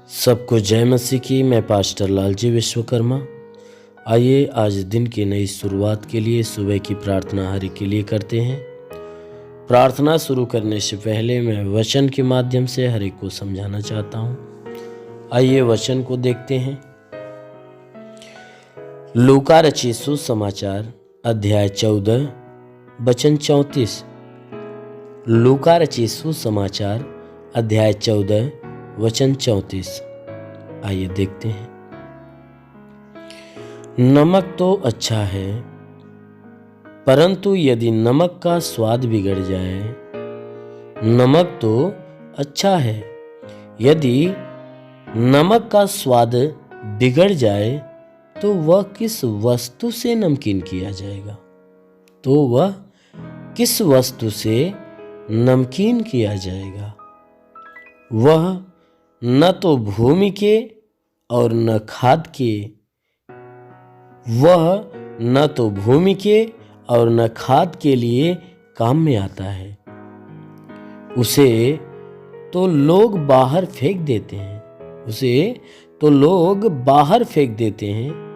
सबको जय मसीह की। मैं पास्टर लालजी विश्वकर्मा। आइए आज दिन की नई शुरुआत के लिए सुबह की प्रार्थना हरि के लिए करते हैं। प्रार्थना शुरू करने से पहले मैं वचन के माध्यम से हरि को समझाना चाहता हूँ। आइए वचन को देखते हैं। लूका रचित सुसमाचार अध्याय 14 वचन 34। लूका रचित सुसमाचार अध्याय 14 वचन 34। आइए देखते हैं। नमक तो अच्छा है, परंतु यदि नमक का स्वाद बिगड़ जाए। नमक तो अच्छा है, यदि नमक का स्वाद बिगड़ जाए तो वह किस वस्तु से नमकीन किया जाएगा? तो वह किस वस्तु से नमकीन किया जाएगा? वह न तो भूमि के और न खाद के, वह न तो भूमि के और न खाद के लिए काम में आता है। उसे तो लोग बाहर फेंक देते हैं। उसे तो लोग बाहर फेंक देते हैं।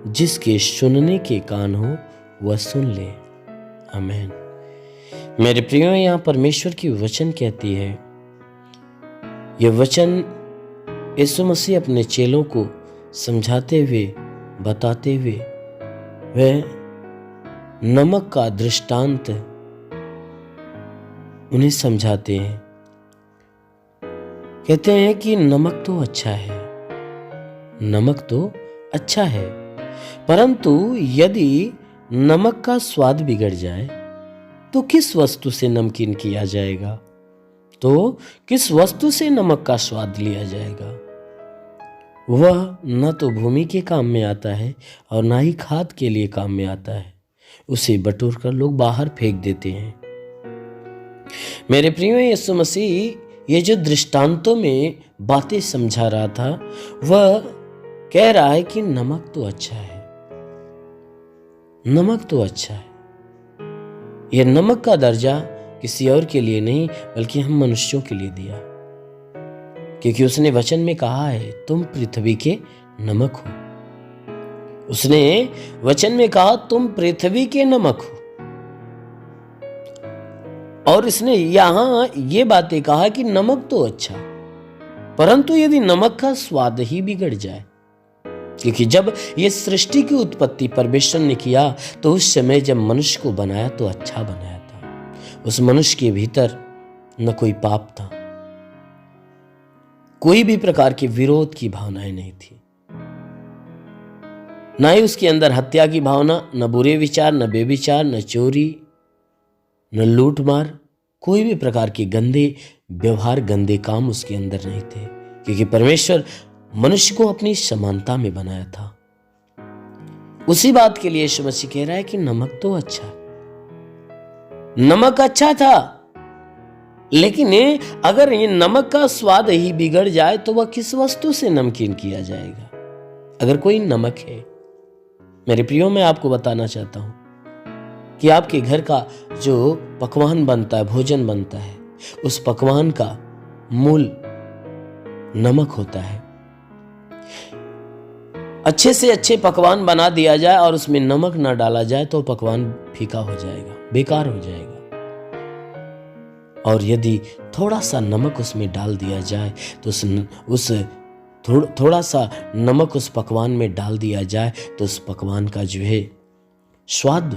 जिसके सुनने के कान हो वह सुन ले। आमीन। मेरे प्रियो, यहाँ परमेश्वर की वचन कहती है, यह वचन यीशु मसीह अपने चेलों को समझाते हुए बताते हुए वह नमक का दृष्टांत उन्हें समझाते हैं। कहते हैं कि नमक तो अच्छा है, नमक तो अच्छा है, परंतु यदि नमक का स्वाद बिगड़ जाए तो किस वस्तु से नमकीन किया जाएगा? तो किस वस्तु से नमक का स्वाद लिया जाएगा? वह न तो भूमि के काम में आता है और ना ही खाद के लिए काम में आता है। उसे बटोर कर लोग बाहर फेंक देते हैं। मेरे प्रियो, यीशु मसीह ये जो दृष्टांतों में बातें समझा रहा था, वह कह रहा है कि नमक तो अच्छा है, नमक तो अच्छा है। यह नमक का दर्जा किसी और के लिए नहीं बल्कि हम मनुष्यों के लिए दिया, क्योंकि उसने वचन में कहा है तुम पृथ्वी के नमक हो। उसने वचन में कहा तुम पृथ्वी के नमक हो। और इसने यहां ये बातें कहा कि नमक तो अच्छा, परंतु यदि नमक का स्वाद ही बिगड़ जाए, क्योंकि जब ये सृष्टि की उत्पत्ति परमेश्वर ने किया तो उस समय जब मनुष्य को बनाया तो अच्छा बनाया था। उस मनुष्य के भीतर न कोई पाप था, कोई भी प्रकार की विरोध की भावनाएं नहीं थी, ना ही उसके अंदर हत्या की भावना, न बुरे विचार, न बेविचार, न चोरी, न लूट मार, कोई भी प्रकार के गंदे व्यवहार, गंदे काम उसके अंदर नहीं थे, क्योंकि परमेश्वर मनुष्य को अपनी समानता में बनाया था। उसी बात के लिए यीशु मसीह कह रहा है कि नमक तो अच्छा, नमक अच्छा था, लेकिन अगर ये नमक का स्वाद ही बिगड़ जाए तो वह किस वस्तु से नमकीन किया जाएगा? अगर कोई नमक है, मेरे प्रियो, मैं आपको बताना चाहता हूं कि आपके घर का जो पकवान बनता है, भोजन बनता है, उस पकवान का मूल नमक होता है। अच्छे से अच्छे पकवान बना दिया जाए और उसमें नमक ना डाला जाए तो पकवान फीका हो जाएगा, बेकार हो जाएगा। और यदि थोड़ा सा नमक उसमें डाल दिया जाए तो थोड़ा सा नमक उस पकवान में डाल दिया जाए तो उस पकवान का जो है स्वाद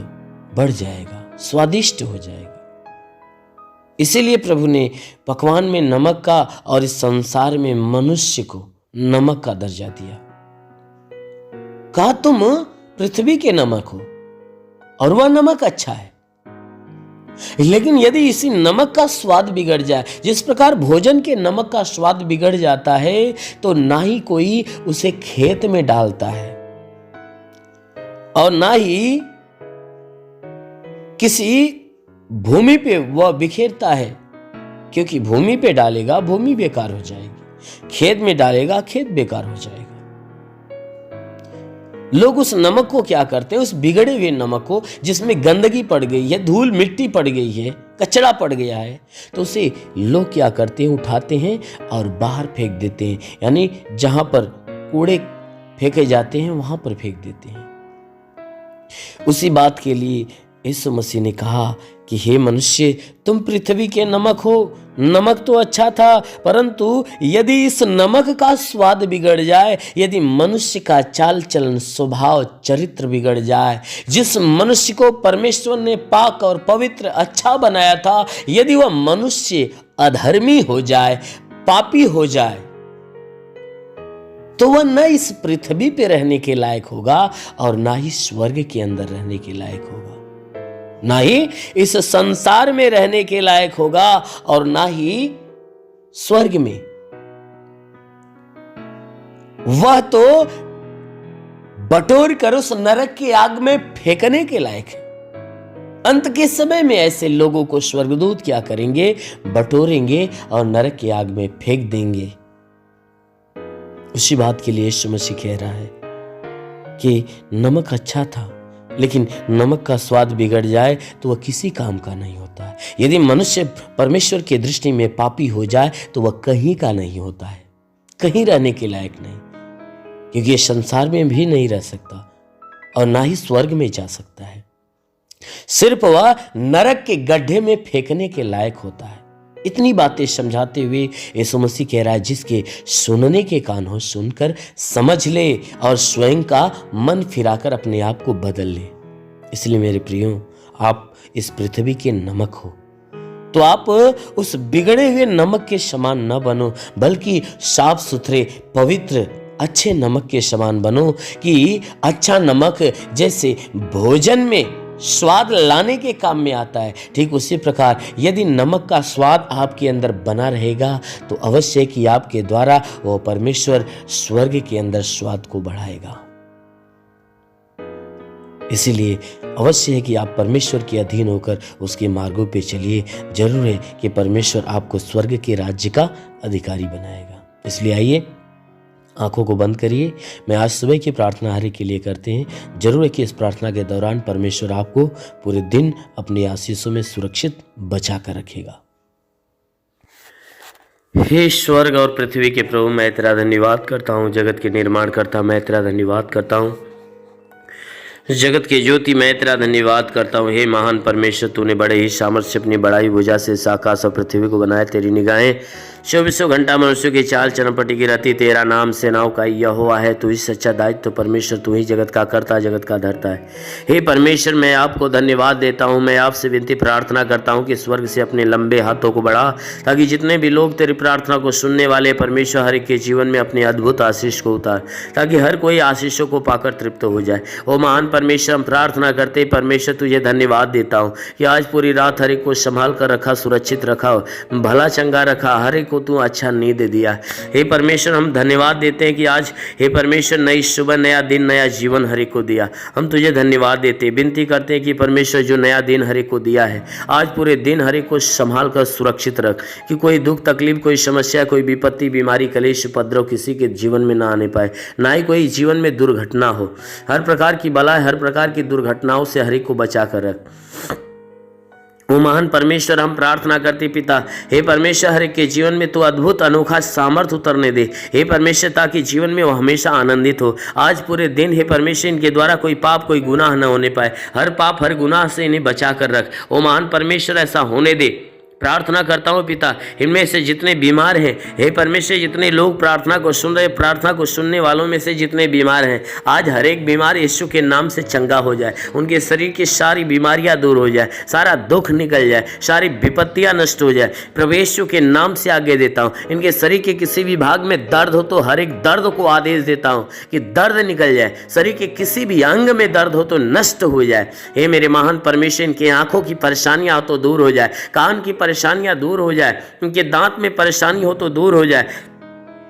बढ़ जाएगा, स्वादिष्ट हो जाएगा। इसीलिए प्रभु ने पकवान में नमक का और इस संसार में मनुष्य को नमक का दर्जा दिया। कहा तुम पृथ्वी के नमक हो, और वह नमक अच्छा है। लेकिन यदि इसी नमक का स्वाद बिगड़ जाए, जिस प्रकार भोजन के नमक का स्वाद बिगड़ जाता है, तो ना ही कोई उसे खेत में डालता है और ना ही किसी भूमि पे वह बिखेरता है, क्योंकि भूमि पे डालेगा भूमि बेकार हो जाएगी, खेत में डालेगा खेत बेकार हो जाएगा। लोग उस नमक को क्या करते हैं, उस बिगड़े हुए नमक को, जिसमें गंदगी पड़ गई है, धूल मिट्टी पड़ गई है, कचरा पड़ गया है, तो उसे लोग क्या करते हैं, उठाते हैं और बाहर फेंक देते हैं, यानी जहां पर कूड़े फेंके जाते हैं वहां पर फेंक देते हैं। उसी बात के लिए यीशु मसीह ने कहा कि हे मनुष्य, तुम पृथ्वी के नमक हो। नमक तो अच्छा था, परंतु यदि इस नमक का स्वाद बिगड़ जाए, यदि मनुष्य का चाल चलन, स्वभाव, चरित्र बिगड़ जाए, जिस मनुष्य को परमेश्वर ने पाक और पवित्र अच्छा बनाया था, यदि वह मनुष्य अधर्मी हो जाए, पापी हो जाए, तो वह न इस पृथ्वी पे रहने के लायक होगा और ना ही स्वर्ग के अंदर रहने के लायक होगा, ना ही इस संसार में रहने के लायक होगा और ना ही स्वर्ग में। वह तो बटोर कर उस नरक की आग में फेंकने के लायक है। अंत के समय में ऐसे लोगों को स्वर्गदूत क्या करेंगे, बटोरेंगे और नरक की आग में फेंक देंगे। उसी बात के लिए यीशु मसीह कह रहा है कि नमक अच्छा था, लेकिन नमक का स्वाद बिगड़ जाए तो वह किसी काम का नहीं होता है। यदि मनुष्य परमेश्वर की दृष्टि में पापी हो जाए तो वह कहीं का नहीं होता है, कहीं रहने के लायक नहीं, क्योंकि ये संसार में भी नहीं रह सकता और ना ही स्वर्ग में जा सकता है। सिर्फ वह नरक के गड्ढे में फेंकने के लायक होता है। इतनी बातें समझाते हुए यीशु मसीह कह रहा है, जिसके सुनने के कान हो सुनकर समझ ले और स्वयं का मन फिराकर अपने आप को बदल ले। इसलिए मेरे प्रियो, आप इस पृथ्वी के नमक हो, तो आप उस बिगड़े हुए नमक के समान न बनो, बल्कि साफ सुथरे, पवित्र, अच्छे नमक के समान बनो। कि अच्छा नमक जैसे भोजन में स्वाद लाने के काम में आता है, ठीक उसी प्रकार यदि नमक का स्वाद आपके अंदर बना रहेगा तो अवश्य कि आपके द्वारा वो परमेश्वर स्वर्ग के अंदर स्वाद को बढ़ाएगा। इसीलिए अवश्य है कि आप परमेश्वर के अधीन होकर उसके मार्गों पे चलिए। जरूर है कि परमेश्वर आपको स्वर्ग के राज्य का अधिकारी बनाएगा। इसलिए आइए, आंखों को बंद करिए। मैं आज सुबह की प्रार्थना हरि के लिए करते हैं। जरूर है कि इस प्रार्थना के दौरान परमेश्वर आपको पूरे दिन अपनी आशीषों में सुरक्षित बचा कर रखेगा। हे स्वर्ग और पृथ्वी के प्रभु, मैं तेरा धन्यवाद करता हूँ। जगत के निर्माण करता मैं तेरा धन्यवाद करता हूँ। जगत के ज्योति मैं तेरा धन्यवाद करता हूँ। हे महान परमेश्वर, तूने बड़े ही सामर्थ्य अपनी बड़ाई भुजा से इस आकाश और पृथ्वी को बनाया। तेरी निगाहें 24 घंटा मनुष्यों की चाल चरमपटी की रहती। तेरा नाम सेनाओं का यहोवा है। तू ही सच्चा दायित्व तो परमेश्वर, तू ही जगत का करता, जगत का धरता है। हे परमेश्वर, मैं आपको धन्यवाद देता हूँ। मैं आपसे विनती प्रार्थना करता हूँ कि स्वर्ग से अपने लंबे हाथों को बढ़ा, ताकि जितने भी लोग तेरी प्रार्थना को सुनने वाले परमेश्वर हर एक के जीवन में अपने अद्भुत आशीष को उतार, ताकि हर कोई आशीषों को पाकर तृप्त हो जाए। ओ महान परमेश्वर, हम प्रार्थना करते परमेश्वर तुझे धन्यवाद देता हूँ कि आज पूरी रात हर एक को संभाल कर रखा, सुरक्षित रखा, भला चंगा रखा, हर एक को तू अच्छा नींद दे दिया। हे परमेश्वर, हम धन्यवाद देते हैं कि आज हे परमेश्वर नई सुबह, नया दिन, नया जीवन हर एक को दिया। हम तुझे धन्यवाद देते हैं, विनती करते हैं कि परमेश्वर जो नया दिन हर एक को दिया है, आज पूरे दिन हर एक को संभाल कर सुरक्षित रख, कि कोई दुख तकलीफ, कोई समस्या, कोई विपत्ति, बीमारी, कलेश, उपद्रव किसी के जीवन में ना आने पाए, ना ही कोई जीवन में दुर्घटना हो। हर प्रकार की बलाएं, हर प्रकार की दुर्घटनाओं से हर एक को बचा कर रख। ओ महान परमेश्वर, हम प्रार्थना करते पिता, हे परमेश्वर हर एक के जीवन में तो अद्भुत अनोखा सामर्थ उतरने दे हे परमेश्वर, ताकि जीवन में वो हमेशा आनंदित हो। आज पूरे दिन हे परमेश्वर इनके द्वारा कोई पाप, कोई गुनाह न होने पाए। हर पाप, हर गुनाह से इन्हें बचा कर रख। ओ महान परमेश्वर, ऐसा होने दे। प्रार्थना करता हूँ पिता, इनमें से जितने बीमार हैं हे परमेश्वर, जितने लोग प्रार्थना को सुन रहे, प्रार्थना को सुनने वालों में से जितने बीमार हैं, आज हर एक बीमार यीशु के नाम से चंगा हो जाए। उनके शरीर की सारी बीमारियां दूर हो जाए, सारा दुख निकल जाए, सारी विपत्तियां नष्ट हो जाए। प्रभु यीशु के नाम से आगे देता हूँ। इनके शरीर के किसी भी भाग में दर्द हो तो हर एक दर्द को आदेश देता हूँ कि दर्द निकल जाए। शरीर के किसी भी अंग में दर्द हो तो नष्ट हो जाए। हे मेरे महान परमेश्वर, इनकी आंखों की परेशानियां हो तो दूर हो जाए, कान की परेशानियां दूर हो जाए, उनके दांत में परेशानी हो तो दूर हो जाए।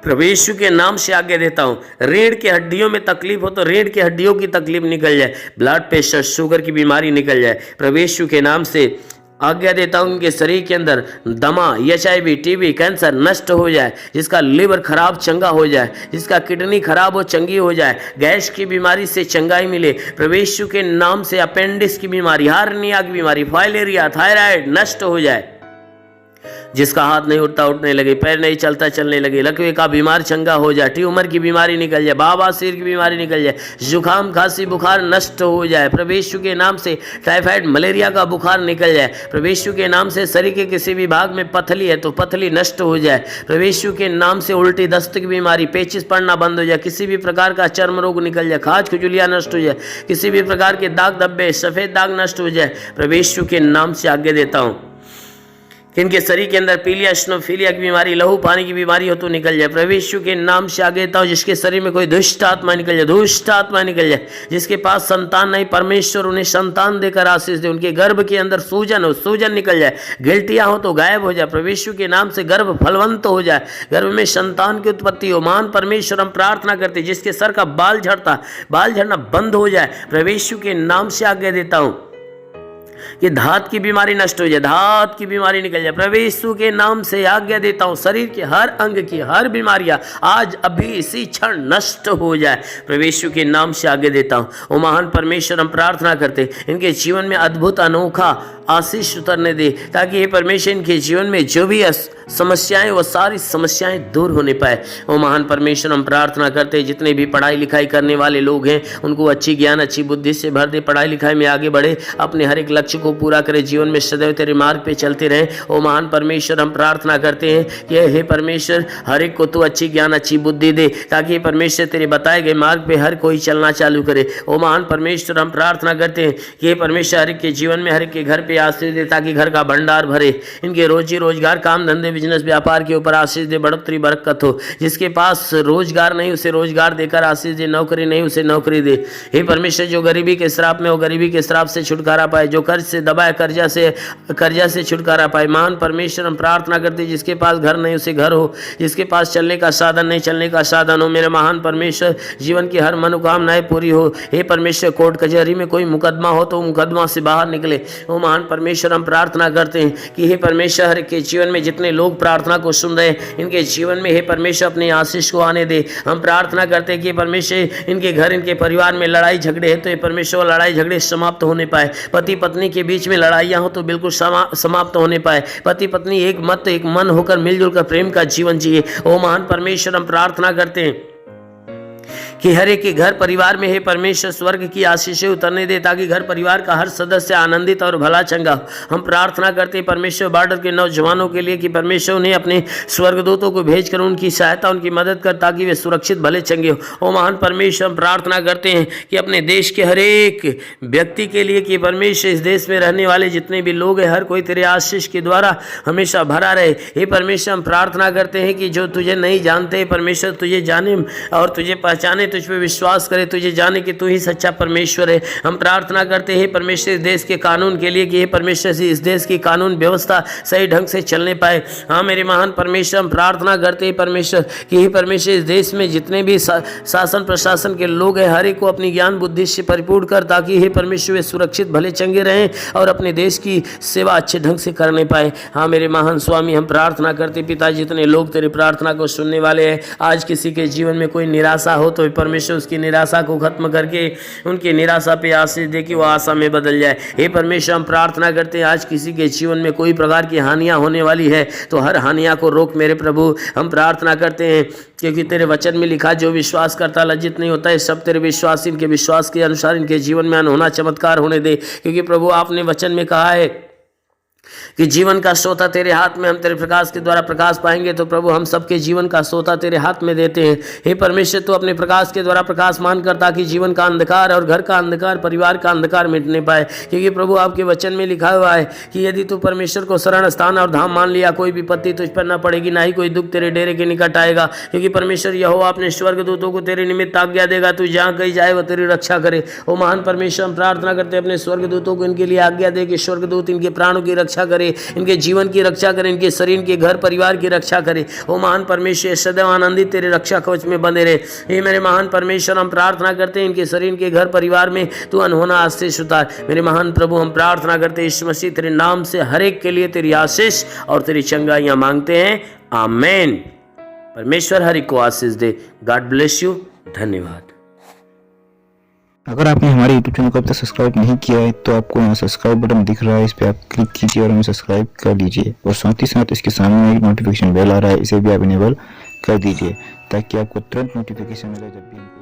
प्रभु यीशु के नाम से आगे देता हूँ। रीढ़ की हड्डियों में तकलीफ हो तो रीढ़ की हड्डियों की तकलीफ निकल जाए, ब्लड प्रेशर, शुगर की बीमारी निकल जाए। प्रभु यीशु के नाम से आज्ञा देता हूं इनके शरीर के अंदर दमा, HIV, TB, कैंसर नष्ट हो जाए, जिसका लिवर खराब चंगा हो जाए, जिसका किडनी खराब हो चंगी हो जाए, गैस की बीमारी से चंगाई मिले प्रभु यीशु के नाम से। अपेंडिक्स की बीमारी, हार्निया की बीमारी, फाइलेरिया, थायराइड नष्ट हो जाए, जिसका हाथ नहीं उठता उठने लगे, पैर नहीं चलता चलने लगे, लकवे का बीमार चंगा हो जाए, ट्यूमर की बीमारी निकल जाए, बवासीर की बीमारी निकल जाए, जुकाम खांसी बुखार नष्ट हो जाए प्रभु यीशु के नाम से। टाइफाइड मलेरिया का बुखार निकल जाए प्रभु यीशु के नाम से। शरीर के किसी भी भाग में पथली है तो पथली नष्ट हो जाए प्रभु यीशु के नाम से। उल्टी दस्त की बीमारी, पेचिस पड़ना बंद हो जाए, किसी भी प्रकार का चर्म रोग निकल जाए, खाज खुजलियाँ नष्ट हो जाए, किसी भी प्रकार के दाग धब्बे सफेद दाग नष्ट हो जाए प्रभु यीशु के नाम से आज्ञा देता हूँ कि इनके शरीर के अंदर पीलिया, स्नोफीलिया की बीमारी, लहू पानी की बीमारी हो तो निकल जाए प्रभु यीशु के नाम से आगे देता हूं। जिसके शरीर में कोई दुष्ट आत्मा निकल जाए, दुष्ट आत्मा निकल जाए, जिसके पास संतान नहीं, परमेश्वर उन्हें संतान देकर आशीष दे। उनके गर्भ के अंदर सूजन हो, सूजन निकल जाए, गिल्टियां हो तो गायब हो जाए प्रभु यीशु के नाम से। गर्भ फलवंत हो जाए, गर्भ में संतान की उत्पत्ति हो। महान परमेश्वर हम प्रार्थना करते, जिसके सर का बाल झड़ना बंद हो जाए प्रभु यीशु के नाम से आज्ञा देता हूं कि धात की बीमारी नष्ट हो जाए, धात की बीमारी निकल जाए प्रभु यीशु के नाम से आज्ञा देता हूं। शरीर के हर अंग की हर बीमारियां आज अभी इसी क्षण नष्ट हो जाए प्रभु यीशु के नाम से आज्ञा देता हूं। ओ महान परमेश्वर हम प्रार्थना करते, इनके जीवन में अद्भुत अनोखा आशीष उतरने दे, ताकि ये परमेश्वर इनके जीवन में जो भी समस्याएं, वो सारी समस्याएं दूर होने पाए। ओ महान परमेश्वर हम प्रार्थना करते, जितने भी पढ़ाई लिखाई करने वाले लोग हैं उनको अच्छी ज्ञान, अच्छी बुद्धि से भर दे, पढ़ाई लिखाई में आगे बढ़े, अपने हर एक लक्ष्य को पूरा करे, जीवन में सदैव तेरे मार्ग पे चलते रहें। ओ महान परमेश्वर हम प्रार्थना करते हैं कि हे परमेश्वर हर एक को तू अच्छी ज्ञान, अच्छी बुद्धि दे, ताकि परमेश्वर तेरे बताए गए मार्ग पे हर कोई चलना चालू करे। ओ महान परमेश्वर हम प्रार्थना करते हैं कि हे परमेश्वर हर एक के जीवन में, हर एक के घर पे आशीष दे, ताकि घर का भंडार भरे, इनके रोजी रोजगार, काम धंधे, बिजनेस व्यापार के ऊपर आशीष दे, बढ़ोतरी बरकत हो। जिसके पास रोजगार नहीं उसे रोजगार देकर आशीष दे, नौकरी नहीं उसे नौकरी दे। हे परमेश्वर जो गरीबी के श्राप में हो, गरीबी के श्राप से छुटकारा पाए, जो कर्ज से दबाए, कर्जा से छुटकारा पाए। महान परमेश्वर हम प्रार्थना करते, जिसके पास घर नहीं उसे घर हो, जिसके पास चलने का साधन नहीं चलने का साधन हो। मेरे महान परमेश्वर जीवन की हर मनोकामनाएं पूरी हो। हे परमेश्वर कोर्ट कचहरी में कोई मुकदमा हो तो मुकदमा से बाहर निकले। ओ महान परमेश्वर हम प्रार्थना करते हैं कि हे परमेश्वर हर के जीवन में जितने लोग प्रार्थना को सुन रहे हैं, इनके जीवन में हे परमेश्वर अपने आशीष को आने दे। हम प्रार्थना करते हैं कि परमेश्वर इनके घर, इनके परिवार में लड़ाई झगड़े हैं तो ये परमेश्वर लड़ाई झगड़े समाप्त होने पाए। पति पत्नी के बीच में लड़ाइयाँ हो तो बिल्कुल समाप्त होने पाए। पति पत्नी एक मत एक मन होकर मिलजुल कर प्रेम का जीवन जिए। ओ महान परमेश्वर हम प्रार्थना करते हैं कि हर एक के घर परिवार में हे परमेश्वर स्वर्ग की आशीषें उतरने दे, ताकि घर परिवार का हर सदस्य आनंदित और भला चंगा हो। हम प्रार्थना करते हैं परमेश्वर बॉर्डर के नौजवानों के लिए कि परमेश्वर उन्हें अपने स्वर्गदूतों को भेजकर उनकी सहायता, उनकी मदद कर, ताकि वे सुरक्षित भले चंगे हो। ओ महान परमेश्वर हम प्रार्थना करते हैं कि अपने देश के हर एक व्यक्ति के लिए कि परमेश्वर इस देश में रहने वाले जितने भी लोग हैं, हर कोई तेरे आशीष के द्वारा हमेशा भरा रहे। हे परमेश्वर हम प्रार्थना करते हैं कि जो तुझे नहीं जानते परमेश्वर तुझे जाने और तुझे पहचाने, तुझ पे विश्वास करे, तुझे जाने कि तू ही सच्चा परमेश्वर है। हम प्रार्थना करते हैं परमेश्वर इस देश के कानून के लिए कि हे परमेश्वर से इस देश की कानून व्यवस्था सही ढंग से चलने पाए। हाँ मेरे महान परमेश्वर हम प्रार्थना करते हैं परमेश्वर कि हे परमेश्वर इस देश में जितने भी शासन प्रशासन के लोग हैं, हर एक को अपनी ज्ञान बुद्धि से परिपूर्ण कर, ताकि हे परमेश्वर वे सुरक्षित भले चंगे रहें और अपने देश की सेवा अच्छे ढंग से करने पाए। हाँ मेरे महान स्वामी हम प्रार्थना करते पिता, जितने लोग तेरी प्रार्थना को सुनने वाले हैं, आज किसी के जीवन में कोई निराशा हो तो परमेश्वर उसकी निराशा को खत्म करके उनकी निराशा पे आशीष दे कि वो आशा में बदल जाए। हे परमेश्वर हम प्रार्थना करते हैं आज किसी के जीवन में कोई प्रकार की हानियां होने वाली है तो हर हानियां को रोक मेरे प्रभु। हम प्रार्थना करते हैं क्योंकि तेरे वचन में लिखा जो विश्वास करता लज्जित नहीं होता है। सब तेरे विश्वास, इनके विश्वास के अनुसार इनके जीवन में अनहोना चमत्कार होने दे, क्योंकि प्रभु आपने वचन में कहा है कि जीवन का सोता तेरे हाथ में, हम तेरे प्रकाश के द्वारा प्रकाश पाएंगे। तो प्रभु हम सबके जीवन का सोता तेरे हाथ में देते हैं। हे परमेश्वर तू अपने प्रकाश के द्वारा प्रकाशमान कर, ताकि जीवन का अंधकार और घर का अंधकार, परिवार का अंधकार मिटने पाए। क्योंकि प्रभु आपके वचन में लिखा हुआ है कि यदि तू परमेश्वर को शरण स्थान और धाम मान लिया, कोई विपत्ति तुझ पर न पड़ेगी, ना ही कोई दुख तेरे डेरे के निकट आएगा। क्योंकि परमेश्वर यहोवा अपने स्वर्गदूतों को तेरे निमित्त आज्ञा देगा, तू जहाँ कहीं जाए वो तेरी रक्षा करे। ओ महान परमेश्वर हम प्रार्थना करते अपने स्वर्गदूतों को इनके लिए आज्ञा दे कि स्वर्गदूत इनके प्राणों की रक्षा रक्षा करे, इनके जीवन की रक्षा करे, इनके शरीर, इनके घर परिवार की रक्षा करे। ओ महान परमेश्वर, सदैव आनंदित तेरे रक्षा कवच में बंधे रहे। हे मेरे महान परमेश्वर, हम प्रार्थना करते हैं इनके शरीर, इनके घर परिवार में तू अनहोना आशीष उतार। मेरे महान प्रभु, हम प्रार्थना करते हैं यीशु मसीह तेरे नाम से हर एक के लिए तेरी आशीष और तेरी चंगाइयां मांगते हैं। आमेन। परमेश्वर हर एक को आशीष दे। God bless you. धन्यवाद। अगर आपने हमारे YouTube चैनल को अब तक सब्सक्राइब नहीं किया है तो आपको यहाँ सब्सक्राइब बटन दिख रहा है, इस पर आप क्लिक कीजिए और हमें सब्सक्राइब कर लीजिए। और साथ ही साथ इसके सामने एक नोटिफिकेशन बेल आ रहा है, इसे भी आप इनेबल कर दीजिए ताकि आपको तुरंत नोटिफिकेशन मिले जब भी